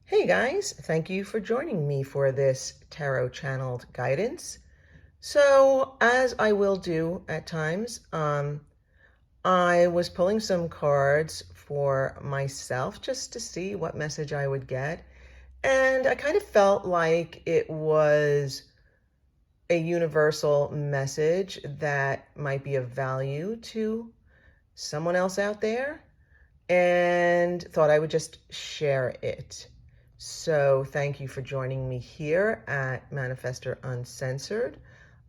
Hey guys, thank you for joining me for this tarot channeled guidance. So, as I will do at times, I was pulling some cards for myself just to see what message I would get. And I kind of felt like it was a universal message that might be of value to someone else out there, and thought I would just share it. So thank you for joining me here at Manifestor Uncensored.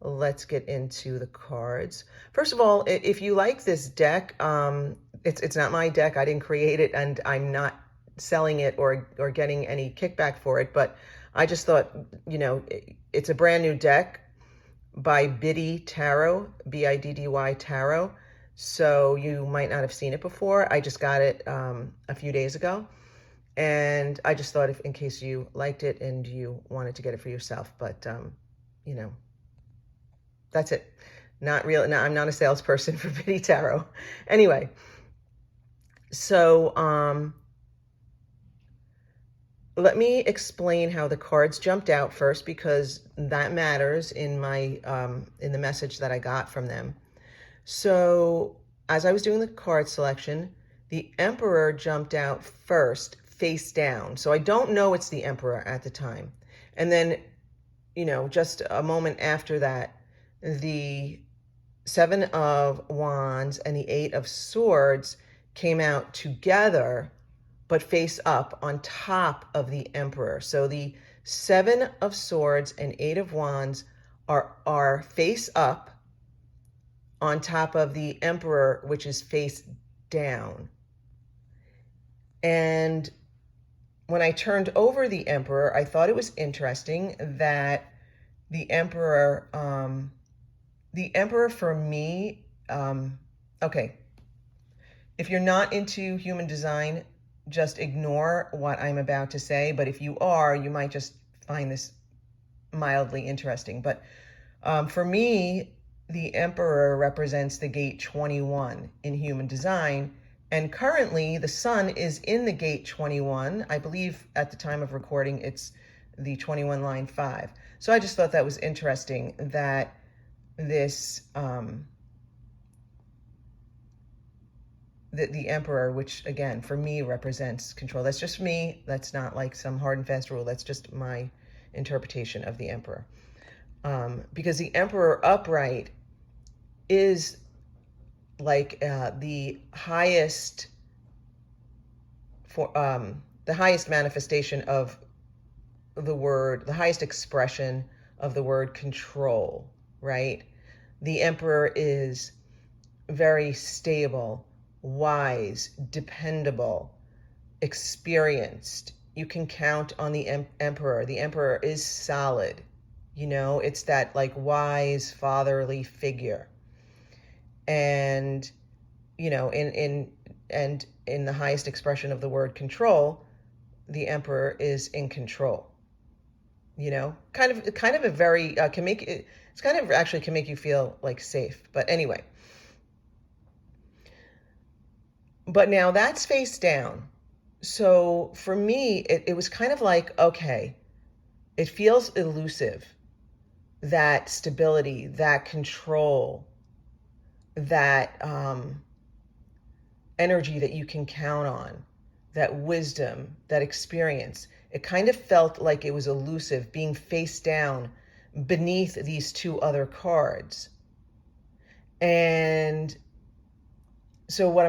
Let's get into the cards. First of all, if you like this deck, it's not my deck. I didn't create it, and I'm not selling it or getting any kickback for it. But I just thought, it's a brand new deck by Biddy Tarot, Biddy Tarot. So you might not have seen it before. I just got it a few days ago. And I just thought, if in case you liked it and you wanted to get it for yourself. But, you know, that's it. Not real. No, I'm not a salesperson for Biddy Tarot. Anyway, so let me explain how the cards jumped out first, because that matters in my in the message that I got from them. So as I was doing the card selection, the Emperor jumped out first, face down. So I don't know it's the Emperor at the time. And then, just a moment after that, the Seven of Wands and the Eight of Swords came out together, but face up on top of the Emperor. So the Seven of Swords and Eight of Wands are face up on top of the Emperor, which is face down. And when I turned over the Emperor, I thought it was interesting that the Emperor for me, okay, if you're not into human design, just ignore what I'm about to say. But if you are, you might just find this mildly interesting. But for me, the Emperor represents the gate 21 in human design. And currently, the sun is in the gate 21. I believe at the time of recording, it's the 21 line 5. So I just thought that was interesting that this, the Emperor, which again, for me, represents control. That's just me. That's not like some hard and fast rule. That's just my interpretation of the Emperor. Because the Emperor upright is like the highest manifestation of the word, the highest expression of the word control, right? The Emperor is very stable, wise, dependable, experienced. You can count on the Emperor. The Emperor is solid. It's that like wise fatherly figure. And in the highest expression of the word control, the Emperor is in control. Kind of a very can make it, it's kind of actually can make you feel like safe. But anyway, but now that's face down. So for me, it was kind of like, okay, it feels elusive, that stability, that control, that energy that you can count on, that wisdom, that experience. It kind of felt like it was elusive, being face down beneath these two other cards. And so what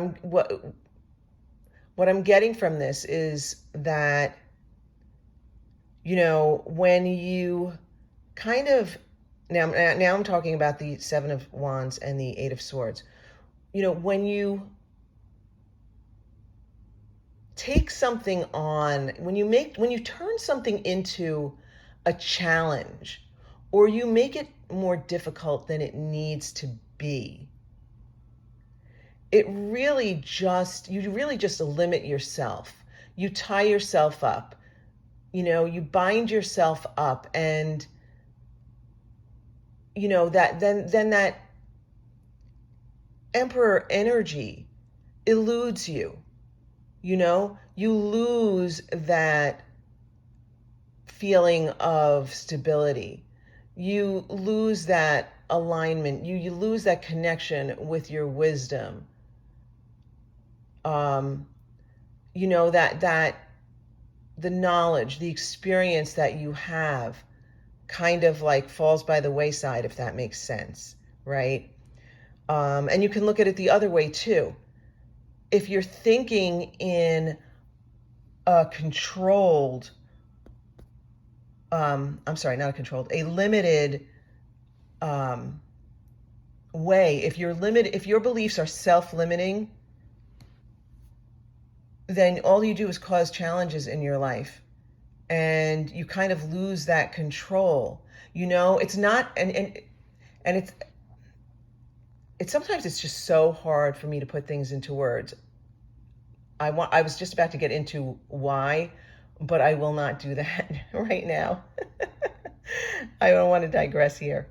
I'm getting from this is that, when you kind of, now I'm talking about the Seven of Wands and the Eight of Swords. When you take something on, when you turn something into a challenge, or you make it more difficult than it needs to be, you really just limit yourself. You tie yourself up. You bind yourself up, and then that Emperor energy eludes you. You lose that feeling of stability. You lose that alignment. You lose that connection with your wisdom. Um, that the knowledge, the experience that you have kind of like falls by the wayside, if that makes sense, right? And you can look at it the other way too. If you're thinking in a controlled, I'm sorry, not a controlled, a limited way, if your beliefs are self-limiting, then all you do is cause challenges in your life, and you kind of lose that control. It's not, and it's sometimes it's just so hard for me to put things into words. I was just about to get into why, but I will not do that right now. I don't want to digress here.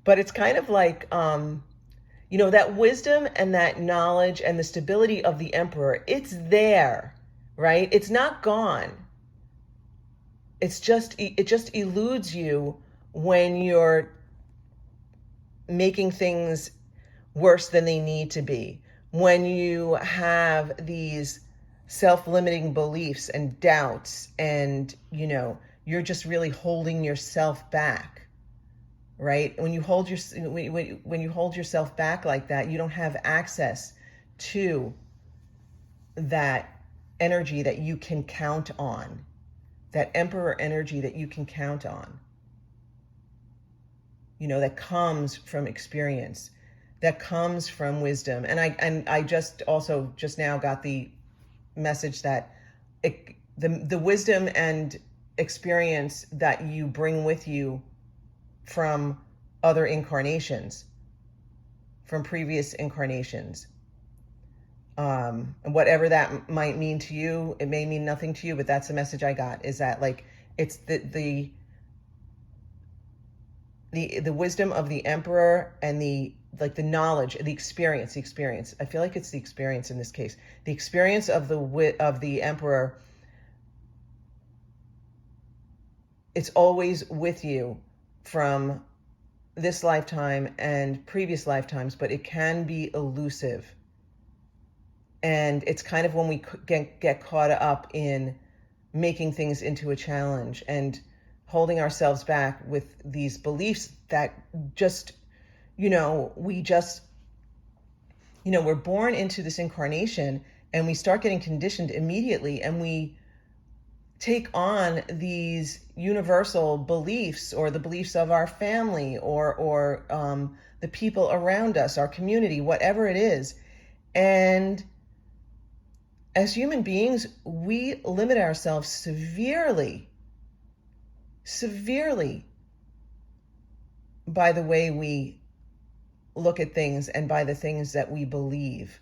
But it's kind of like, that wisdom and that knowledge and the stability of the emperor, it's there, right? It's not gone. It just eludes you when you're making things worse than they need to be. When you have these self-limiting beliefs and doubts, and you're just really holding yourself back, right? When you hold yourself back like that, you don't have access to that energy that you can count on, that emperor energy that you can count on, that comes from experience, that comes from wisdom. And I just now got the message that the wisdom and experience that you bring with you from other incarnations, from previous incarnations, and whatever that might mean to you, it may mean nothing to you, but that's the message I got, is that like it's the wisdom of the emperor and the knowledge, the experience. I feel like it's the experience in this case. The experience of the emperor, it's always with you from this lifetime and previous lifetimes, but it can be elusive. And it's kind of when we get caught up in making things into a challenge and holding ourselves back with these beliefs that just, we're born into this incarnation and we start getting conditioned immediately, and we take on these universal beliefs, or the beliefs of our family, or the people around us, our community, whatever it is. And as human beings, we limit ourselves severely by the way we look at things, and by the things that we believe,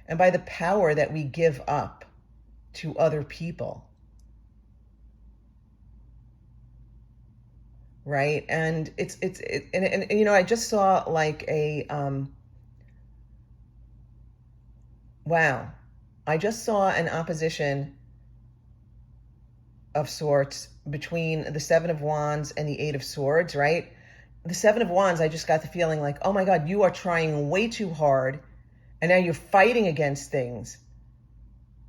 and by the power that we give up to other people, right? And I just saw like I just saw an opposition of sorts between the Seven of Wands and the Eight of Swords, right? The Seven of Wands, I just got the feeling like, oh my God, you are trying way too hard, and now you're fighting against things.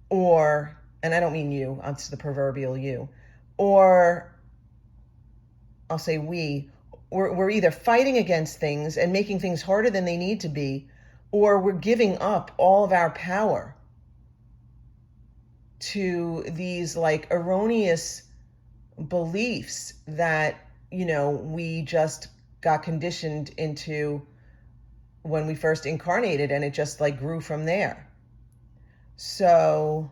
Or, and I don't mean you, it's the proverbial you. Or, I'll say we're either fighting against things and making things harder than they need to be, or we're giving up all of our power to these like erroneous beliefs that, we just got conditioned into when we first incarnated, and it just like grew from there. So,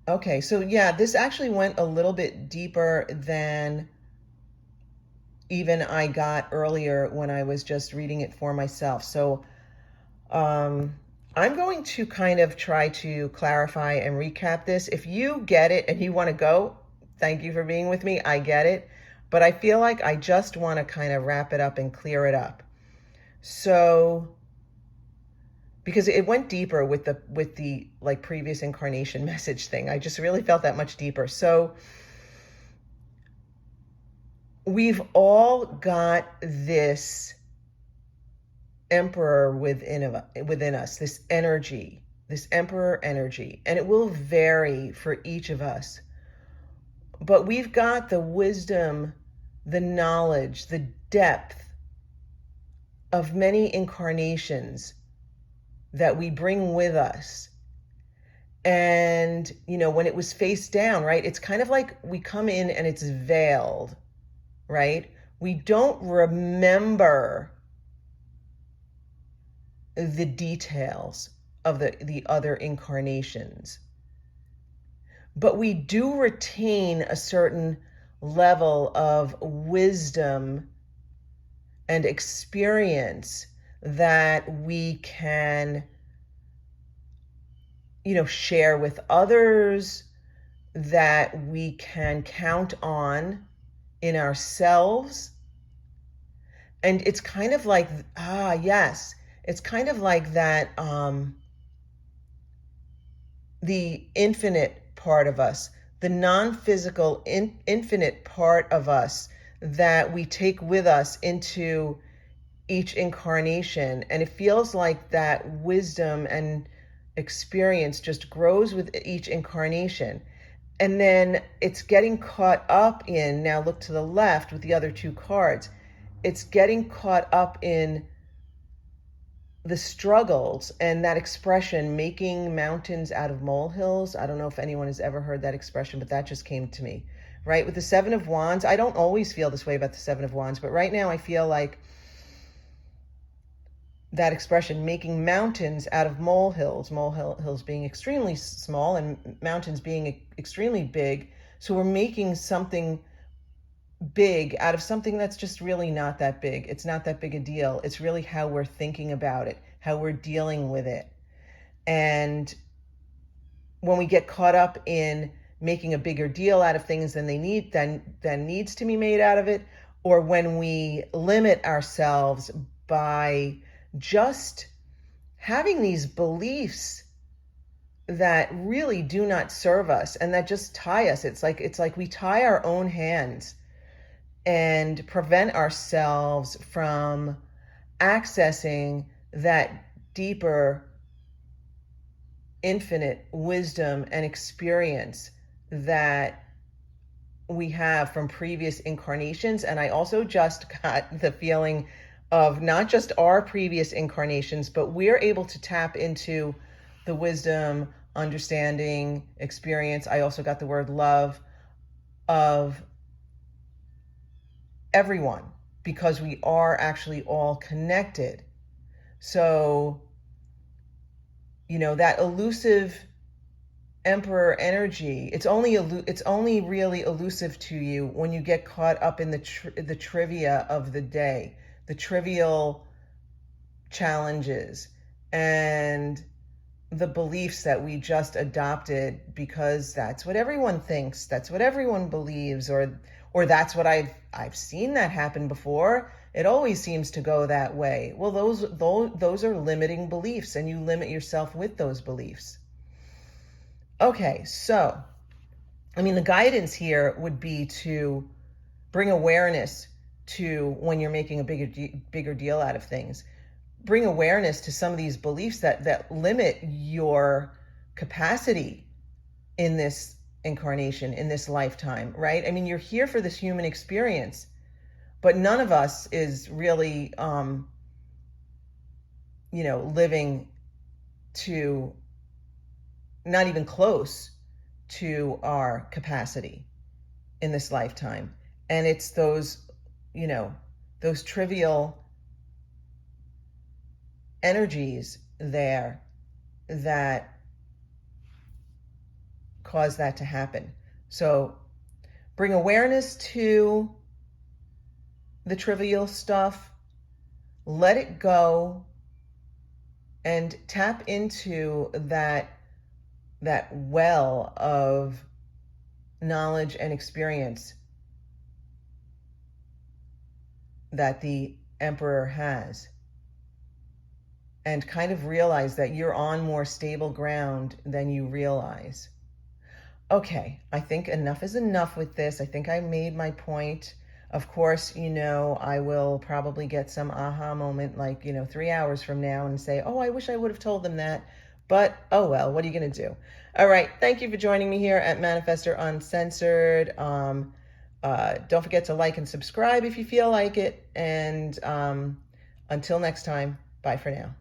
okay, so yeah, this actually went a little bit deeper than even I got earlier when I was just reading it for myself. So, I'm going to kind of try to clarify and recap this. If you get it and you want to go, thank you for being with me. I get it. But I feel like I just want to kind of wrap it up and clear it up. So because it went deeper with the like previous incarnation message thing. I just really felt that much deeper. So we've all got this emperor within us, this energy, this emperor energy, and it will vary for each of us. But we've got the wisdom, the knowledge, the depth of many incarnations that we bring with us. And, when it was face down, right, it's kind of like we come in and it's veiled, right? We don't remember the details of the other incarnations. But we do retain a certain level of wisdom and experience that we can, share with others, that we can count on in ourselves. And it's kind of like, yes, it's kind of like that, the infinite part of us, the non-physical infinite part of us that we take with us into each incarnation. And it feels like that wisdom and experience just grows with each incarnation. And then it's getting caught up in, now look to the left with the other two cards, it's getting caught up in the struggles and that expression, making mountains out of molehills. I don't know if anyone has ever heard that expression, but that just came to me, right? With the Seven of Wands, I don't always feel this way about the Seven of Wands, but right now I feel like that expression, making mountains out of molehills, molehills being extremely small and mountains being extremely big. So we're making something big out of something that's just really not that big. It's not that big a deal. It's really how we're thinking about it, how we're dealing with it. And when we get caught up in making a bigger deal out of things than needs to be made out of it, or when we limit ourselves by just having these beliefs that really do not serve us and that just tie us. It's like we tie our own hands and prevent ourselves from accessing that deeper, infinite wisdom and experience that we have from previous incarnations. And I also just got the feeling of not just our previous incarnations, but we're able to tap into the wisdom, understanding, experience. I also got the word love of everyone, because we are actually all connected. So, that elusive emperor energy, it's only really elusive to you when you get caught up in the trivia of the day, the trivial challenges and the beliefs that we just adopted because that's what everyone thinks, that's what everyone believes, or that's what I've seen that happen before. It always seems to go that way. Well, those are limiting beliefs, and you limit yourself with those beliefs. Okay, so the guidance here would be to bring awareness to when you're making a bigger deal out of things. Bring awareness to some of these beliefs that limit your capacity in this incarnation, in this lifetime, right? You're here for this human experience, but none of us is really, living to, not even close to our capacity in this lifetime. And it's those trivial energies there that cause that to happen. So bring awareness to the trivial stuff, let it go, and tap into that well of knowledge and experience that the emperor has. and kind of realize that you're on more stable ground than you realize. Okay, I think enough is enough with this. I think I made my point. Of course, I will probably get some aha moment like, 3 hours from now and say, oh, I wish I would have told them that. But, oh well, what are you going to do? All right, thank you for joining me here at Manifestor Uncensored. Don't forget to like and subscribe if you feel like it. And until next time, bye for now.